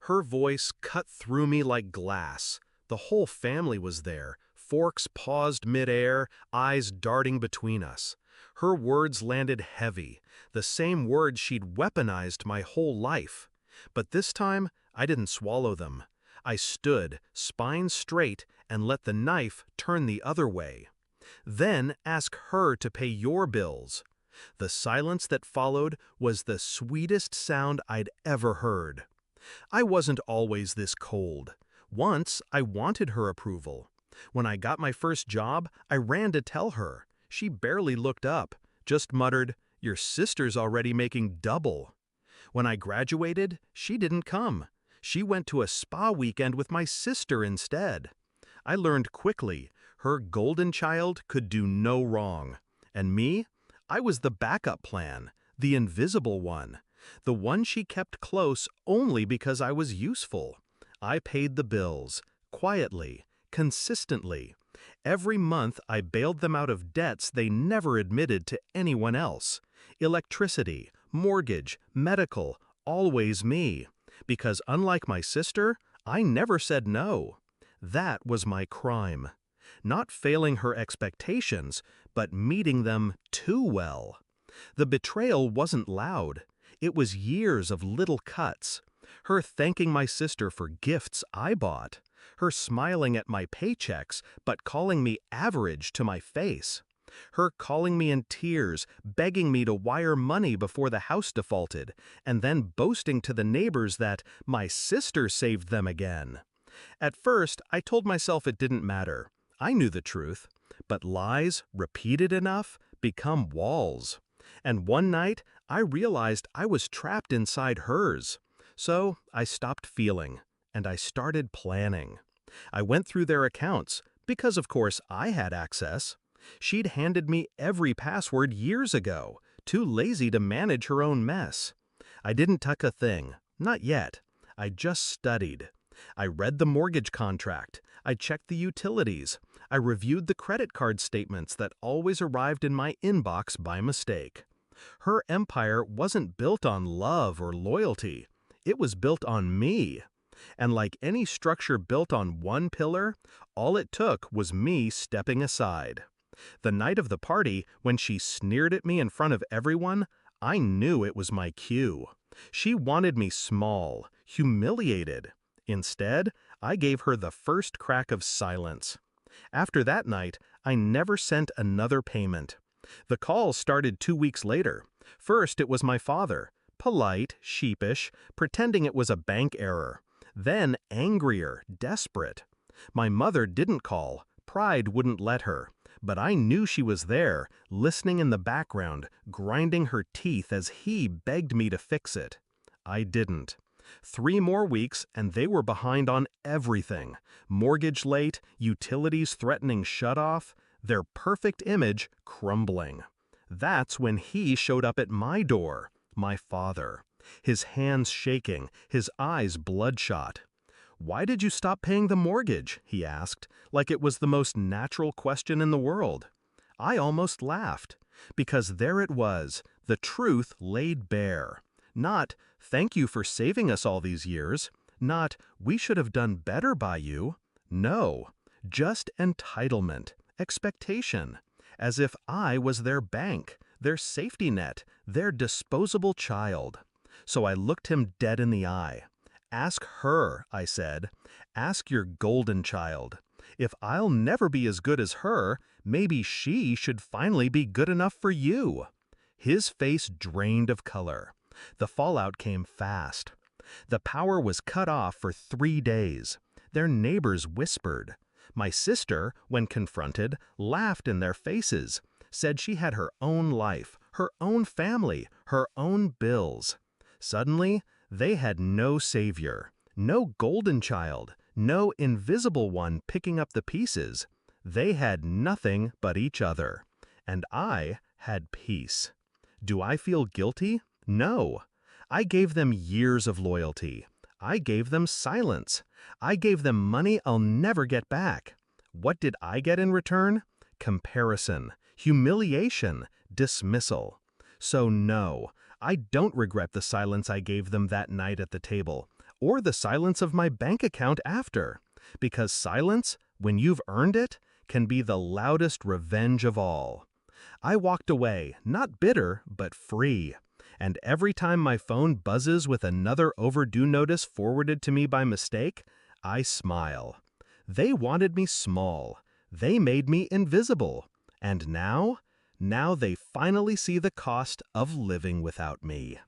Her voice cut through me like glass. The whole family was there, forks paused midair, eyes darting between us. Her words landed heavy, the same words she'd weaponized my whole life. But this time, I didn't swallow them. I stood, spine straight, and let the knife turn the other way. Then ask her to pay your bills. The silence that followed was the sweetest sound I'd ever heard. I wasn't always this cold. Once, I wanted her approval. When I got my first job, I ran to tell her. She barely looked up, just muttered, "Your sister's already making double." When I graduated, she didn't come. She went to a spa weekend with my sister instead. I learned quickly, her golden child could do no wrong. And me? I was the backup plan, the invisible one, the one she kept close only because I was useful. I paid the bills, quietly, consistently. Every month I bailed them out of debts they never admitted to anyone else. Electricity, mortgage, medical, always me. Because unlike my sister, I never said no. That was my crime. Not failing her expectations, but meeting them too well. The betrayal wasn't loud. It was years of little cuts. Her thanking my sister for gifts I bought. Her smiling at my paychecks, but calling me average to my face. Her calling me in tears, begging me to wire money before the house defaulted, and then boasting to the neighbors that my sister saved them again. At first, I told myself it didn't matter. I knew the truth. But lies, repeated enough, become walls. And one night, I realized I was trapped inside hers. So I stopped feeling, and I started planning. I went through their accounts, because of course I had access. She'd handed me every password years ago, too lazy to manage her own mess. I didn't tuck a thing, not yet. I just studied. I read the mortgage contract. I checked the utilities. I reviewed the credit card statements that always arrived in my inbox by mistake. Her empire wasn't built on love or loyalty. It was built on me. And like any structure built on one pillar, all it took was me stepping aside. The night of the party, when she sneered at me in front of everyone, I knew it was my cue. She wanted me small, humiliated. Instead, I gave her the first crack of silence. After that night, I never sent another payment. The calls started 2 weeks later. First, it was my father, polite, sheepish, pretending it was a bank error. Then angrier, desperate. My mother didn't call. Pride wouldn't let her. But I knew she was there, listening in the background, grinding her teeth as he begged me to fix it. I didn't. 3 more weeks and they were behind on everything. Mortgage late, utilities threatening shutoff, their perfect image crumbling. That's when he showed up at my door, my father. His hands shaking, his eyes bloodshot. "Why did you stop paying the mortgage?" he asked, like it was the most natural question in the world. I almost laughed, because there it was, the truth laid bare. Not, "Thank you for saving us all these years." Not, "We should have done better by you." No, just entitlement, expectation, as if I was their bank, their safety net, their disposable child. So I looked him dead in the eye. "Ask her," I said. "Ask your golden child. If I'll never be as good as her, maybe she should finally be good enough for you." His face drained of color. The fallout came fast. The power was cut off for 3 days. Their neighbors whispered. My sister, when confronted, laughed in their faces, said she had her own life, her own family, her own bills. Suddenly, they had no savior, no golden child, no invisible one picking up the pieces. They had nothing but each other. And I had peace. Do I feel guilty? No. I gave them years of loyalty. I gave them silence. I gave them money I'll never get back. What did I get in return? Comparison, humiliation, dismissal. So no, I don't regret the silence I gave them that night at the table. or the silence of my bank account after. Because silence, when you've earned it, can be the loudest revenge of all. I walked away, not bitter, but free. And every time my phone buzzes with another overdue notice forwarded to me by mistake, I smile. They wanted me small. They made me invisible. And now they finally see the cost of living without me.